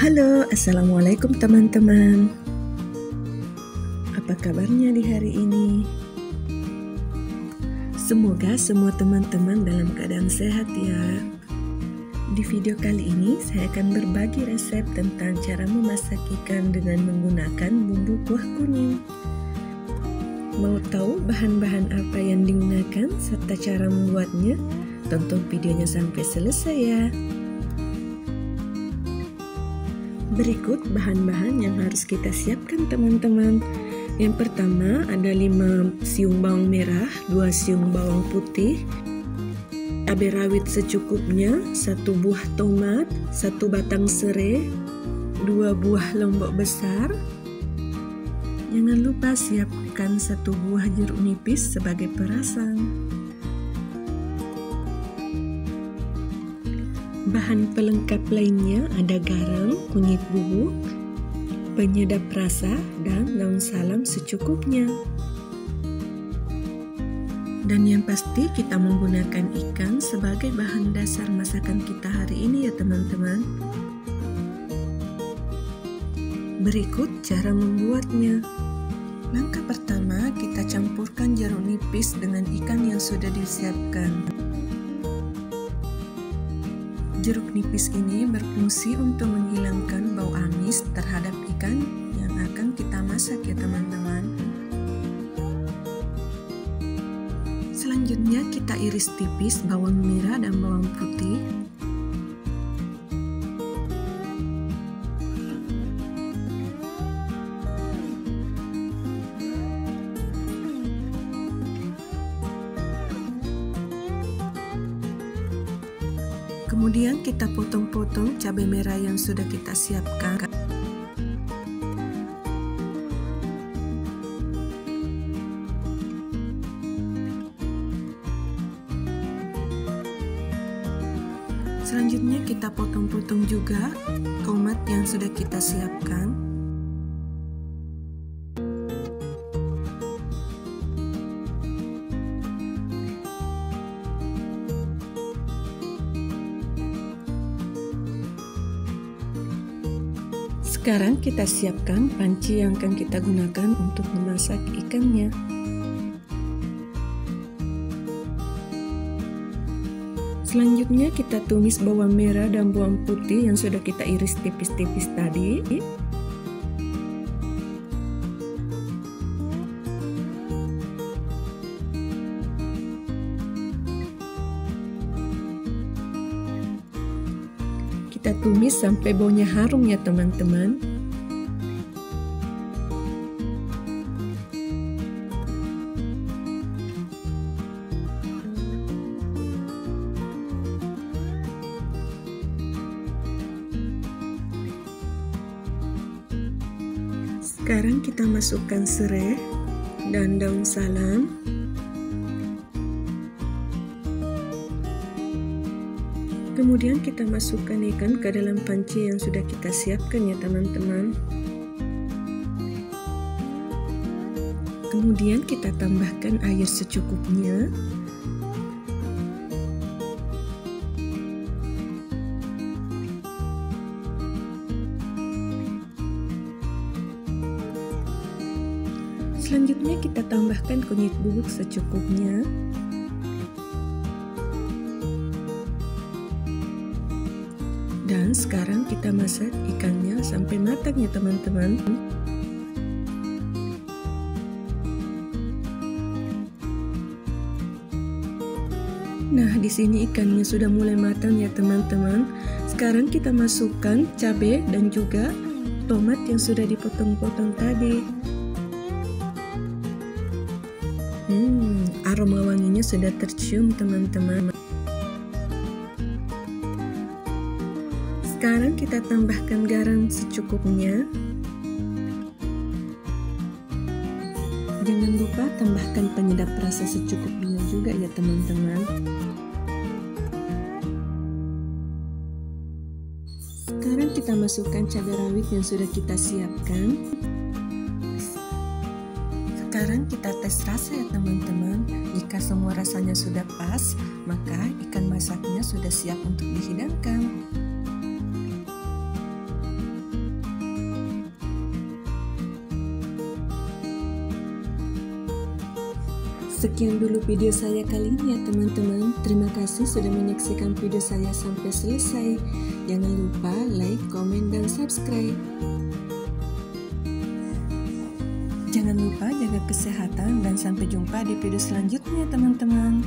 Halo, assalamualaikum teman-teman. Apa kabarnya di hari ini? Semoga semua teman-teman dalam keadaan sehat ya. Di video kali ini saya akan berbagi resep tentang cara memasak ikan dengan menggunakan bumbu kuah kuning. Mau tahu bahan-bahan apa yang digunakan serta cara membuatnya? Tonton videonya sampai selesai ya. Berikut bahan-bahan yang harus kita siapkan teman-teman. Yang pertama ada 5 siung bawang merah, 2 siung bawang putih, cabai rawit secukupnya, 1 buah tomat, 1 batang serai, 2 buah lombok besar. Jangan lupa siapkan 1 buah jeruk nipis sebagai perasan. Bahan pelengkap lainnya ada garam, kunyit bubuk, penyedap rasa, dan daun salam secukupnya. Dan yang pasti kita menggunakan ikan sebagai bahan dasar masakan kita hari ini ya teman-teman. Berikut cara membuatnya. Langkah pertama, kita campurkan jeruk nipis dengan ikan yang sudah disiapkan. Jeruk nipis ini berfungsi untuk menghilangkan bau amis terhadap ikan yang akan kita masak ya teman-teman. Selanjutnya kita iris tipis bawang merah dan bawang putih. Kemudian kita potong-potong cabai merah yang sudah kita siapkan. Selanjutnya kita potong-potong juga tomat yang sudah kita siapkan. Sekarang kita siapkan panci yang akan kita gunakan untuk memasak ikannya. Selanjutnya kita tumis bawang merah dan bawang putih yang sudah kita iris tipis-tipis tadi. Kita tumis sampai baunya harum ya teman-teman. Sekarang kita masukkan serai dan daun salam. Kemudian kita masukkan ikan ke dalam panci yang sudah kita siapkan ya teman-teman. Kemudian kita tambahkan air secukupnya. Selanjutnya kita tambahkan kunyit bubuk secukupnya. Dan sekarang kita masak ikannya sampai matang ya teman-teman. Nah, di sini ikannya sudah mulai matang ya teman-teman. Sekarang kita masukkan cabai dan juga tomat yang sudah dipotong-potong tadi. Aroma wanginya sudah tercium teman-teman. Sekarang kita tambahkan garam secukupnya. Jangan lupa tambahkan penyedap rasa secukupnya juga ya teman-teman. Sekarang kita masukkan cabai rawit yang sudah kita siapkan. Sekarang kita tes rasa ya teman-teman. Jika semua rasanya sudah pas, maka ikan masaknya sudah siap untuk dihidangkan. Sekian dulu video saya kali ini ya teman-teman. Terima kasih sudah menyaksikan video saya sampai selesai. Jangan lupa like, komen, dan subscribe. Jangan lupa jaga kesehatan dan sampai jumpa di video selanjutnya teman-teman.